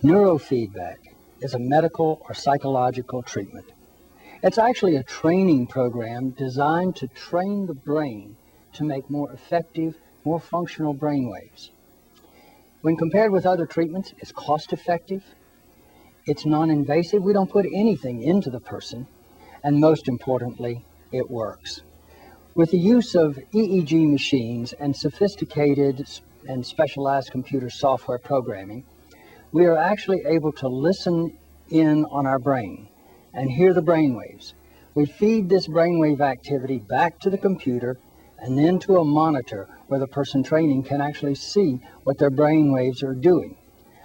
Neurofeedback is a medical or psychological treatment. It's actually a training program designed to train the brain to make more effective, more functional brainwaves. When compared with other treatments, it's cost-effective, it's non-invasive, we don't put anything into the person, and most importantly, it works. With the use of EEG machines and sophisticated and specialized computer software programming, we are actually able to listen in on our brain and hear the brainwaves. We feed this brainwave activity back to the computer and then to a monitor where the person training can actually see what their brainwaves are doing.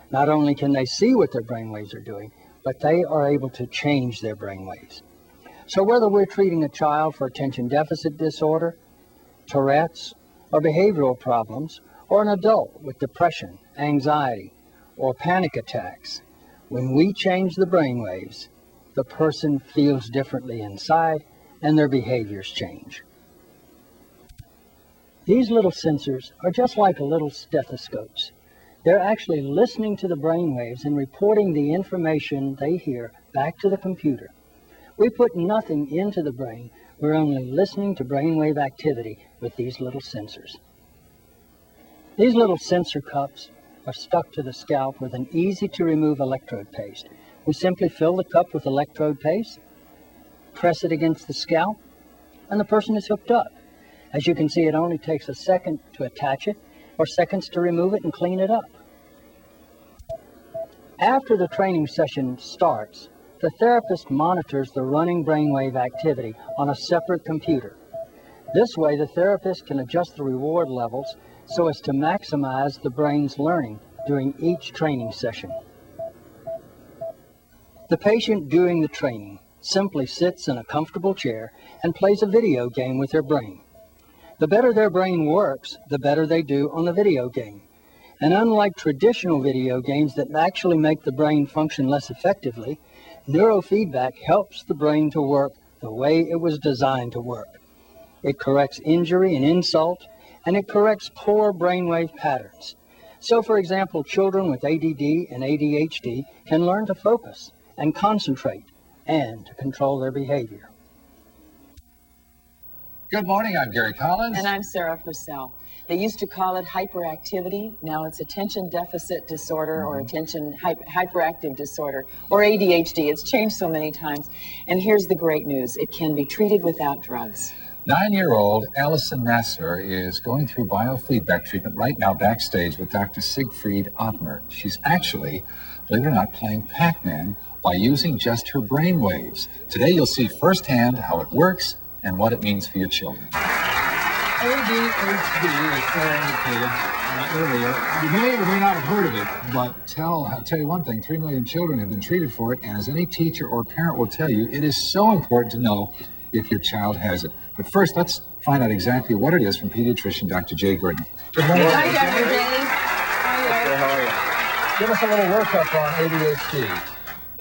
Not only can they see what their brainwaves are doing, but they are able to change their brainwaves. So whether we're treating a child for attention deficit disorder, Tourette's, or behavioral problems, or an adult with depression, anxiety, or panic attacks, when we change the brainwaves, the person feels differently inside and their behaviors change. These little sensors are just like little stethoscopes. They're actually listening to the brainwaves and reporting the information they hear back to the computer. We put nothing into the brain, we're only listening to brainwave activity with these little sensors. These little sensor cups are stuck to the scalp with an easy-to-remove electrode paste. We simply fill the cup with electrode paste, press it against the scalp, and the person is hooked up. As you can see, it only takes a second to attach it, or seconds to remove it and clean it up. After the training session starts, the therapist monitors the running brainwave activity on a separate computer. This way, the therapist can adjust the reward levels so as to maximize the brain's learning during each training session. The patient doing the training simply sits in a comfortable chair and plays a video game with their brain. The better their brain works, the better they do on the video game. And unlike traditional video games that actually make the brain function less effectively, neurofeedback helps the brain to work the way it was designed to work. It corrects injury and insult, and it corrects poor brainwave patterns. So, for example, children with ADD and ADHD can learn to focus and concentrate and to control their behavior. Good morning, I'm Gary Collins. And I'm Sarah Purcell. They used to call it hyperactivity. Now it's attention deficit disorder or attention hyperactive disorder or ADHD. It's changed so many times. And here's the great news. It can be treated without drugs. 9-year-old Allison Nasser is going through biofeedback treatment right now backstage with Dr. Siegfried Ottmer. She's actually, believe it or not, playing Pac-Man by using just her brain waves. Today you'll see firsthand how it works and what it means for your children. ADHD, as Sarah indicated earlier, you may or may not have heard of it, but I'll tell you one thing, 3 million children have been treated for it, and as any teacher or parent will tell you, it is so important to know if your child has it. But first, let's find out exactly what it is from pediatrician Dr. Jay Gordon. Good morning. Hi, Dr. Jay. How are you? Give us a little workup on ADHD.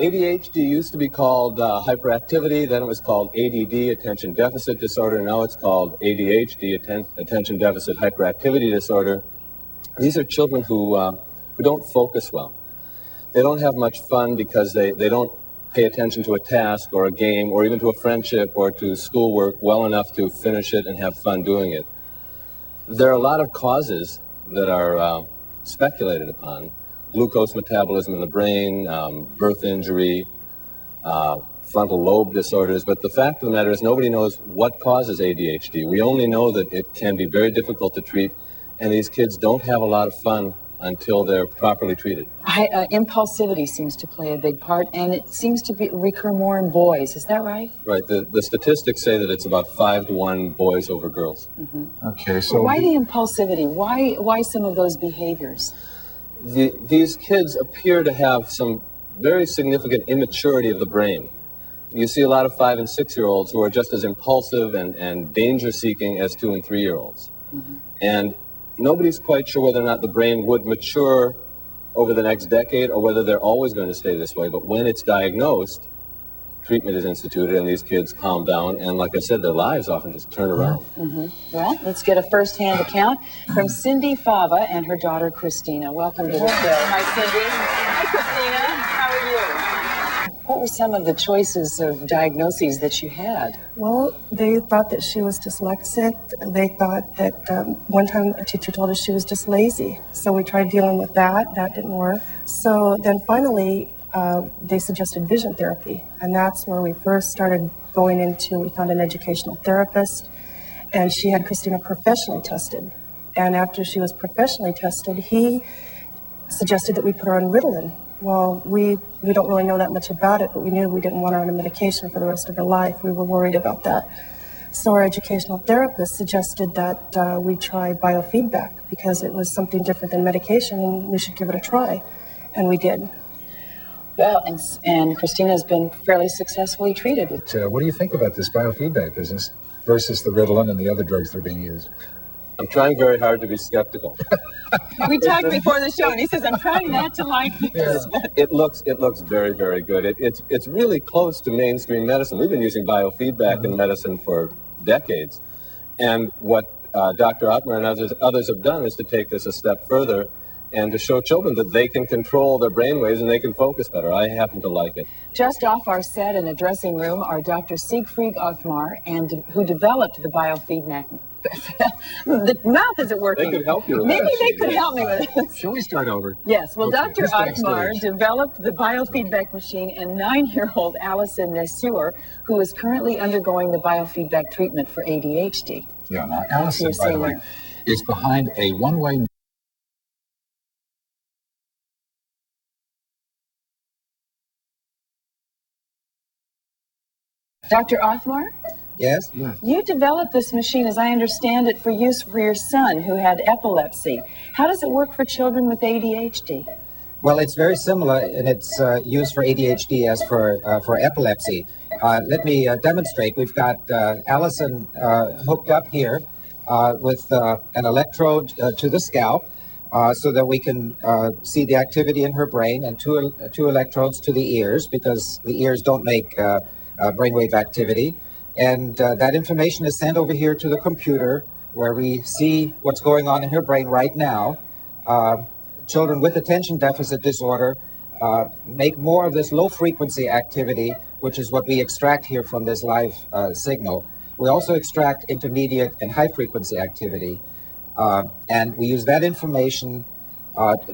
ADHD used to be called hyperactivity, then it was called ADD, attention deficit disorder. Now it's called ADHD, attention deficit hyperactivity disorder. These are children who don't focus well. They don't have much fun because they don't pay attention to a task or a game or even to a friendship or to schoolwork well enough to finish it and have fun doing it. There are a lot of causes that are speculated upon. Glucose metabolism in the brain, birth injury, frontal lobe disorders, but the fact of the matter is nobody knows what causes ADHD. We only know that it can be very difficult to treat, and these kids don't have a lot of fun until they're properly treated. Impulsivity seems to play a big part, and it seems to recur more in boys. Is that right? Right. The statistics say that it's about 5 to 1 boys over girls. Mm-hmm. Okay, so why the impulsivity? Why some of those behaviors? These kids appear to have some very significant immaturity of the brain. You see a lot of 5- and 6-year-olds who are just as impulsive and danger-seeking as 2- and 3-year-olds. Mm-hmm. And nobody's quite sure whether or not the brain would mature over the next decade or whether they're always going to stay this way. But when it's diagnosed, treatment is instituted and these kids calm down, and like I said, their lives often just turn around. Well, let's get a first-hand account from Cindy Fava and her daughter Christina. Welcome to the show. Hi, Cindy. Hi, Christina. How are you? What were some of the choices of diagnoses that you had? Well, they thought that she was dyslexic. They thought that one time a teacher told us she was just lazy. So we tried dealing with that. That didn't work. So then finally, they suggested vision therapy. And that's where we first started going into, we found an educational therapist, and she had Christina professionally tested. And after she was professionally tested, he suggested that we put her on Ritalin. Well, we don't really know that much about it, but we knew we didn't want her on a medication for the rest of her life. We were worried about that. So our educational therapist suggested that we try biofeedback because it was something different than medication and we should give it a try. And we did. Well, and Christina's been fairly successfully treated. What do you think about this biofeedback business versus the Ritalin and the other drugs that are being used? I'm trying very hard to be skeptical. We talked before the show, and he says, I'm trying not to like this. It looks very, very good. It's really close to mainstream medicine. We've been using biofeedback in medicine for decades. And what Dr. Ottmer and others have done is to take this a step further and to show children that they can control their brainwaves and they can focus better. I happen to like it. Just off our set in a dressing room are Dr. Siegfried Othmar, who developed the biofeedback. The mouth isn't working. They could help you with Maybe that. They could help me with it. Shall we start over? Yes. Well, Okay, Dr. who's Othmar backstage? developed the biofeedback machine, and 9-year-old Allison Nesur, who is currently undergoing the biofeedback treatment for ADHD. Yeah, now Allison, You're by the way, saying is behind a one-way. Dr. Othmar? Yes? You developed this machine, as I understand it, for use for your son who had epilepsy. How does it work for children with ADHD? Well, it's very similar in its use for ADHD as for epilepsy. Let me demonstrate. We've got Allison hooked up here with an electrode to the scalp so that we can see the activity in her brain, and two electrodes to the ears because the ears don't make brainwave activity. And that information is sent over here to the computer where we see what's going on in her brain right now. Children with attention deficit disorder make more of this low-frequency activity, which is what we extract here from this live signal. We also extract intermediate and high-frequency activity, and we use that information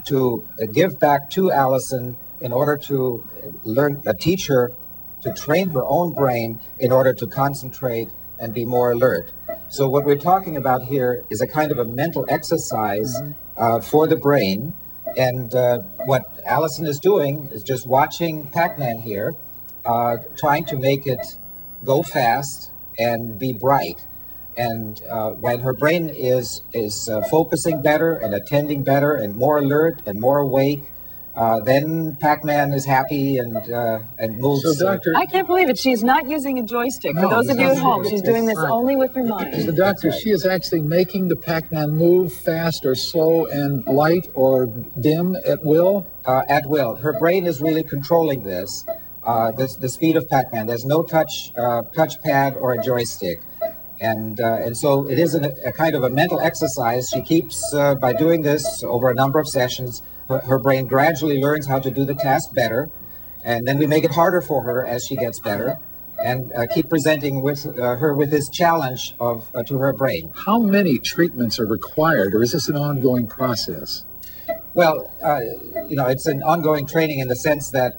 to give back to Allison in order to teach her to train her own brain in order to concentrate and be more alert. So what we're talking about here is a kind of a mental exercise for the brain. And what Allison is doing is just watching Pac-Man here, trying to make it go fast and be bright. And when her brain is focusing better and attending better and more alert and more awake, then Pac-Man is happy and moves. So, Doctor, I can't believe it. She's not using a joystick. For No, those of you at home, it's she's doing this not. only with her mind. so Doctor, she is actually making the Pac-Man move fast or slow and light or dim at will? At will. Her brain is really controlling this, the speed of Pac-Man. There's no touchpad or a joystick. And so it is a kind of a mental exercise. She keeps, by doing this over a number of sessions, her brain gradually learns how to do the task better. And then we make it harder for her as she gets better, and keep presenting with her with this challenge to her brain. How many treatments are required, or is this an ongoing process? Well, it's an ongoing training in the sense that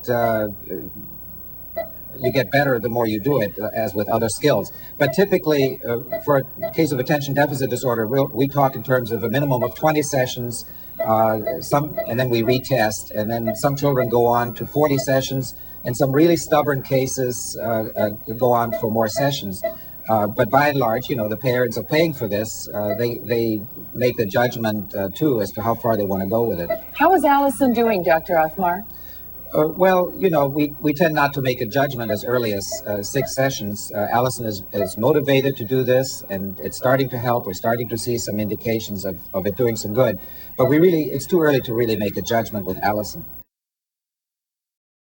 you get better the more you do it, as with other skills. But typically, for a case of attention deficit disorder, we talk in terms of a minimum of 20 sessions, and then we retest, and then some children go on to 40 sessions, and some really stubborn cases go on for more sessions. But by and large, the parents are paying for this. They make the judgment, too, as to how far they want to go with it. How is Allison doing, Dr. Othmar? Well, we tend not to make a judgment as early as 6 sessions. Allison is motivated to do this, and it's starting to help. We're starting to see some indications of it doing some good. But it's too early to really make a judgment with Allison.